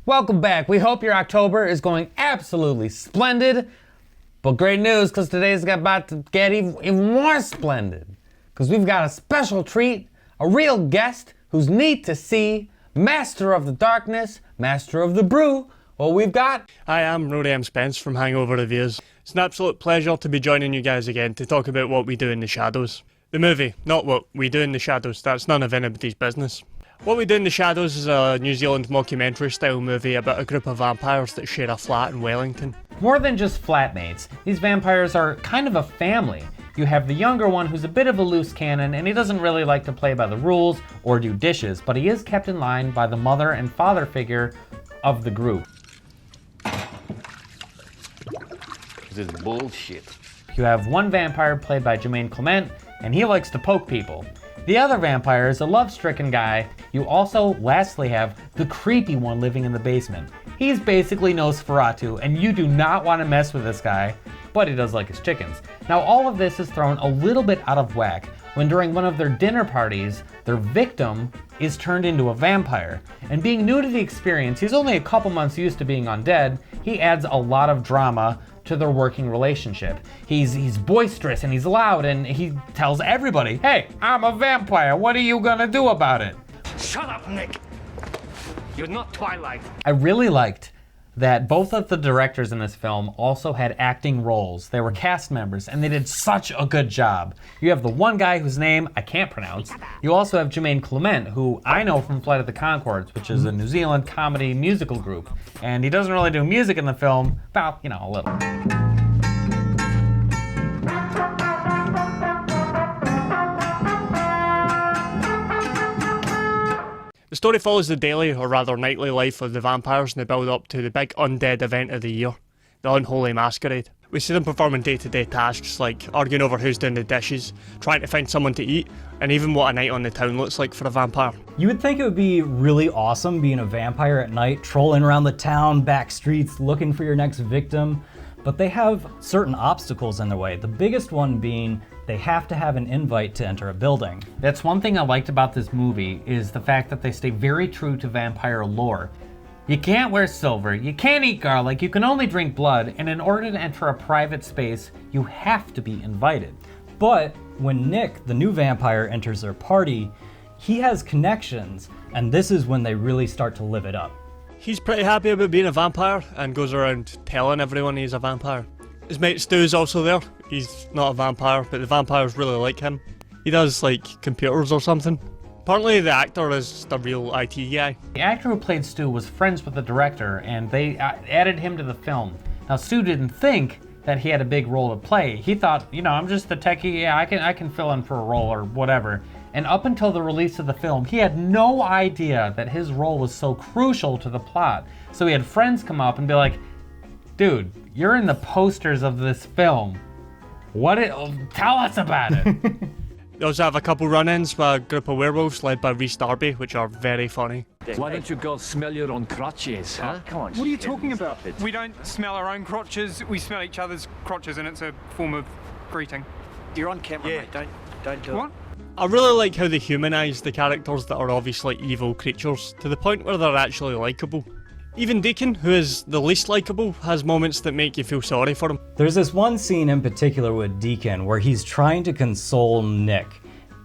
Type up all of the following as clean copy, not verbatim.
Welcome back. We hope your October is going absolutely splendid. But great news, because today's about to get even more splendid. Because we've got a special treat, a real guest who's neat to see, master of the darkness, master of the brew. Well, we've got... Hi, I'm Rory M. Spence from Hangover Reviews. It's an absolute pleasure to be joining you guys again to talk about what we do in the shadows. The movie, not what we do in the shadows. That's none of anybody's business. What We Do in the Shadows is a New Zealand mockumentary style movie about a group of vampires that share a flat in Wellington. More than just flatmates, these vampires are kind of a family. You have the younger one who's a bit of a loose cannon and he doesn't really like to play by the rules or do dishes, but he is kept in line by the mother and father figure of the group. This is bullshit. You have one vampire played by Jemaine Clement and he likes to poke people. The other vampire is a love-stricken guy. You also, lastly, have the creepy one living in the basement. He's basically Nosferatu, and you do not want to mess with this guy, but he does like his chickens. Now, all of this is thrown a little bit out of whack when during one of their dinner parties, their victim is turned into a vampire. And being new to the experience, he's only a couple months used to being undead, he adds a lot of drama to their working relationship. He's boisterous and he's loud and he tells everybody, hey, I'm a vampire, what are you gonna do about it? Shut up, Nick! You're not Twilight. I really liked that both of the directors in this film also had acting roles. They were cast members and they did such a good job. You have the one guy whose name I can't pronounce. You also have Jemaine Clement, who I know from Flight of the Conchords, which is a New Zealand comedy musical group. And he doesn't really do music in the film, well, you know, a little. The story follows the daily, or rather nightly life of the vampires in the build-up to the big undead event of the year, the Unholy Masquerade. We see them performing day-to-day tasks like arguing over who's doing the dishes, trying to find someone to eat, and even what a night on the town looks like for a vampire. You would think it would be really awesome being a vampire at night, trolling around the town, back streets, looking for your next victim, but they have certain obstacles in their way. The biggest one being they have to have an invite to enter a building. That's one thing I liked about this movie is the fact that they stay very true to vampire lore. You can't wear silver, you can't eat garlic, you can only drink blood, and in order to enter a private space, you have to be invited. But when Nick, the new vampire, enters their party, he has connections, and this is when they really start to live it up. He's pretty happy about being a vampire and goes around telling everyone he's a vampire. His mate Stu's also there. He's not a vampire, but the vampires really like him. He does, like, computers or something. Apparently the actor is the real IT guy. The actor who played Stu was friends with the director and they added him to the film. Now Stu didn't think that he had a big role to play. He thought, you know, I'm just the techie, yeah, I can fill in for a role or whatever. And up until the release of the film, he had no idea that his role was so crucial to the plot. So he had friends come up and be like, dude, you're in the posters of this film. Tell us about it. They also have a couple run-ins with a group of werewolves led by Rhys Darby, which are very funny. Why don't you girls smell your own crotches, huh? Come on. What are you talking about? We don't smell our own crotches, we smell each other's crotches and it's a form of greeting. You're on camera, mate. Don't do What? it. I really like how they humanise the characters that are obviously evil creatures, to the point where they're actually likeable. Even Deacon, who is the least likeable, has moments that make you feel sorry for him. There's this one scene in particular with Deacon where he's trying to console Nick,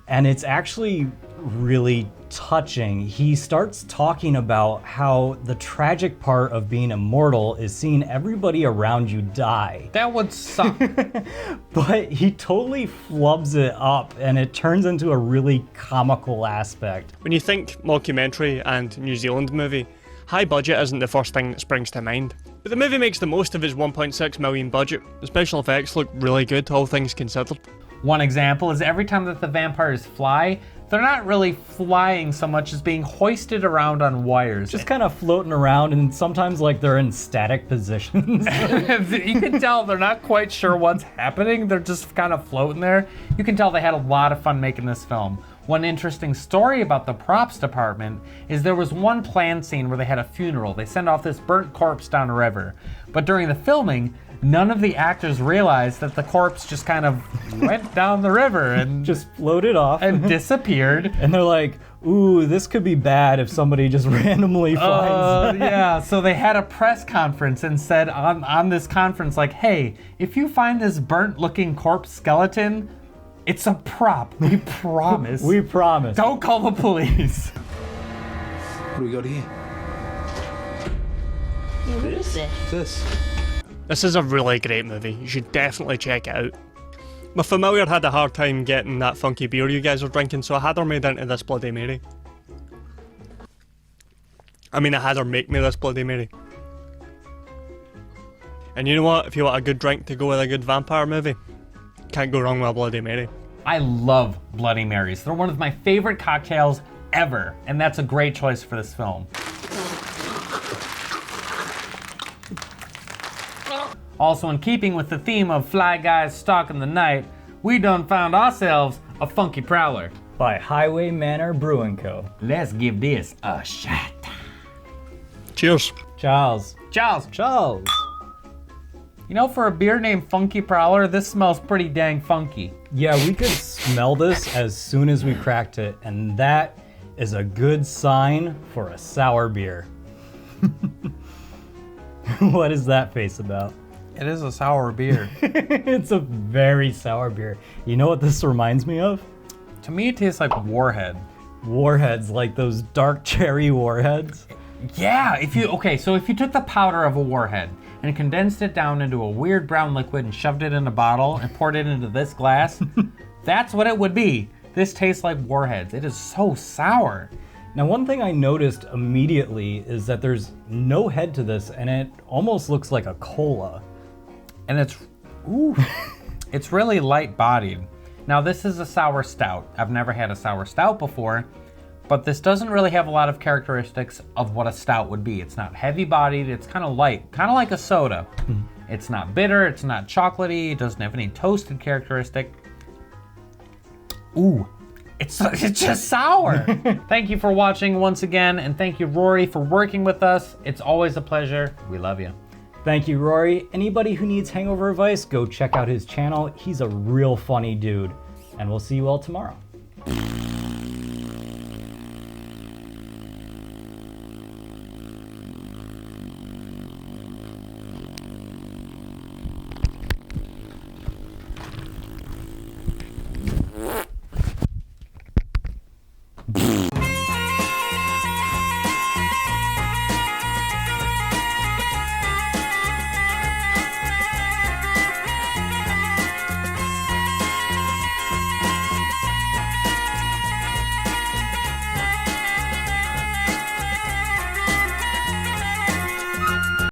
and it's actually really touching. He starts talking about how the tragic part of being immortal is seeing everybody around you die. That would suck. But he totally flubs it up and it turns into a really comical aspect. When you think mockumentary and New Zealand movie, high budget isn't the first thing that springs to mind. But the movie makes the most of its 1.6 million budget. The special effects look really good, all things considered. One example is every time that the vampires fly, they're not really flying so much as being hoisted around on wires. Just kind of floating around, and sometimes like they're in static positions. You can tell they're not quite sure what's happening. They're just kind of floating there. You can tell they had a lot of fun making this film. One interesting story about the props department is there was one planned scene where they had a funeral. They send off this burnt corpse down a river. But during the filming, none of the actors realized that the corpse just kind of went down the river and Just floated off. and disappeared. And they're like, ooh, this could be bad if somebody just randomly finds Yeah, so they had a press conference and said on this conference, like, hey, if you find this burnt looking corpse skeleton, it's a prop. We promise. We promise. Don't call the police. What do we got here? Yeah, what is it? This. This is a really great movie. You should definitely check it out. My familiar had a hard time getting that funky beer you guys are drinking, so I had her made into this Bloody Mary. I had her make me this Bloody Mary. And you know what? If you want a good drink to go with a good vampire movie, can't go wrong with a Bloody Mary. I love Bloody Marys. They're one of my favorite cocktails ever, and that's a great choice for this film. Also, in keeping with the theme of fly guys stalking the night, we done found ourselves a funky prowler. By Highway Manor Brewing Co. Let's give this a shot. Cheers. Charles. Charles, Charles. you know, for a beer named Funky Prowler, this smells pretty dang funky. Yeah, we could smell this as soon as we cracked it, and that is a good sign for a sour beer. What is that face about? It is a sour beer. It's a very sour beer. You know what this reminds me of? To me, it tastes like Warhead. Warheads, like those dark cherry warheads. Yeah, if you took the powder of a Warhead and condensed it down into a weird brown liquid and shoved it in a bottle and poured it into this glass, that's what it would be. This tastes like Warheads. It is so sour. Now, one thing I noticed immediately is that there's no head to this, and it almost looks like a cola. And it's really light bodied. Now this is a sour stout. I've never had a sour stout before, but this doesn't really have a lot of characteristics of what a stout would be. It's not heavy bodied, it's kind of light, kind of like a soda. It's not bitter, it's not chocolatey, it doesn't have any toasted characteristic. Ooh, it's just sour. Thank you for watching once again, and thank you, Rory, for working with us. It's always a pleasure. We love you. Thank you, Rory. Anybody who needs hangover advice, go check out his channel. He's a real funny dude. And we'll see you all tomorrow.